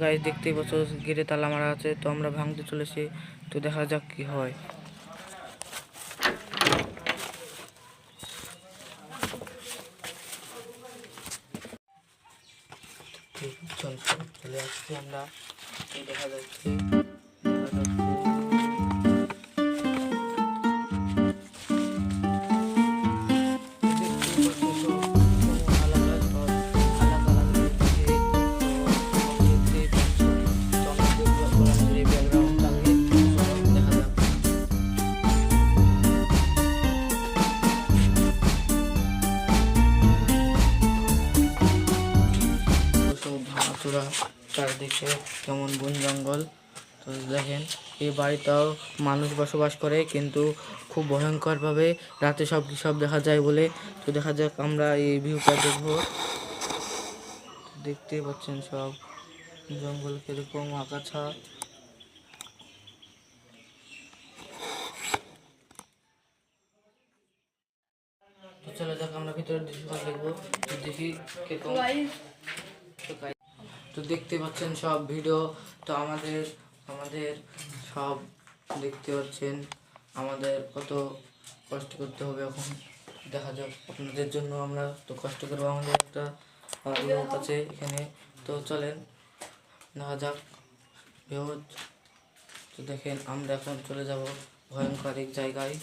Guys দেখতেই পাচ্ছ গেটে তালা মারা আছে, তো আমরা ভাঙতে চলেছি। তো দেখা যাক কি হয়। চলে আসছি আমরা, দেখা যাচ্ছে ভাঙাচোরা চারদিকে কেমন বন জঙ্গল। তো দেখেন এই বাড়িটাও মানুষ বসবাস করে, কিন্তু খুব ভয়ঙ্করভাবে রাতে সব দেখা যায় বলে। তো দেখা যাক আমরা এই ভিউটা দেখবো। দেখতেই পাচ্ছেন সব জঙ্গল কিরকম আগাছা। তো চলে যাক আমরা ভিতরের দৃশ্য দেখবো, দেখি কিরকম। তো দেখতে পাচ্ছেন সব ভিডিও, তো আমাদের সব দেখতে পাচ্ছেন আমাদের কত কষ্ট করতে হবে এখন। দেখা যাক আপনাদের জন্য আমরা তো কষ্ট করবো, আমাদের একটা লোক আছে এখানে। তো চলেন দেখা যাক ভিউজ। তো দেখেন আমরা এখন চলে যাব ভয়ঙ্কর এক জায়গায়।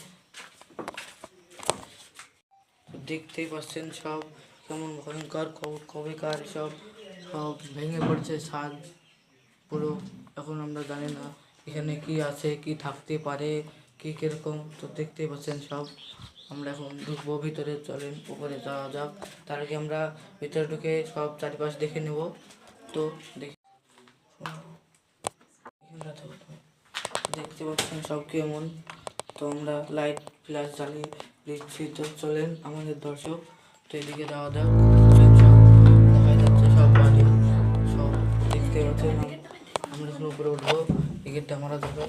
তো দেখতেই পাচ্ছেন সব কেমন ভয়ঙ্কর কবেকার সব ভেঙে পড়ছে ছাদ পুরো। এখন আমরা জানি না এখানে কি আছে, কি থাকতে পারে, কি কিরকম। তো দেখতেই পাচ্ছেন সব আমরা এখন ঢুকবো ভিতরে। চলেন উপরে যাওয়া যাক, তার আগে আমরা ভিতরে ঢুকে সব চারিপাশ দেখে নেব। তো দেখতে পাচ্ছেন সব কেমন। তো আমরা লাইট ফ্ল্যাশ জ্বালিয়ে দিচ্ছি। তো চলেন আমাদের দর্শক, তো এদিকে যাওয়া যাক। দেখা যাচ্ছে সব বাড়ি সব দেখতে পাচ্ছেন। আমরা এখন উপরে উঠবো, এই গেটটা মারা যাবে।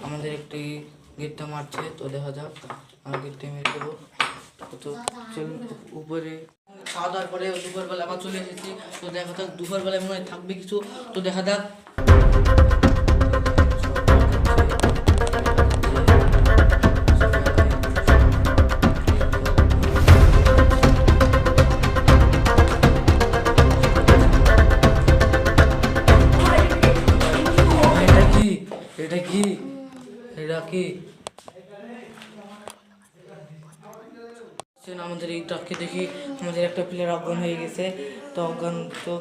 আমাদের একটি গেটটা মারছে, তো দেখা যাক আমরা গেটটা মেরে দেবো। তো চলুন উপরে। খাওয়া দাওয়ার পরে দুপুরবেলা আবার চলে এসেছি। তো দেখা যাক দুপুরবেলায় মনে হয় থাকবে কিছু। তো দেখা যাক। এটা কি আমাদের এই ট্রাককে দেখি আমাদের একটা প্লেয়ার অজ্ঞান হয়ে গেছে। তো অজ্ঞান তো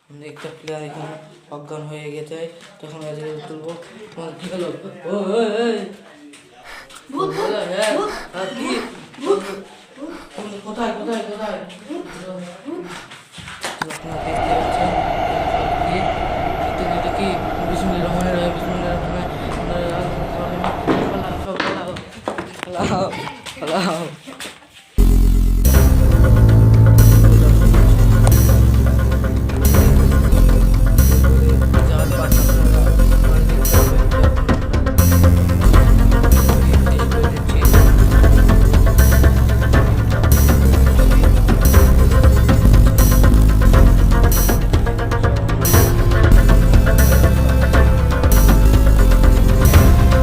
আমাদের একটা প্লেয়ার এখানে অজ্ঞান হয়ে গেছে। তখন তুলবো ঠিক হলো। কোথায় কোথায় কোথায়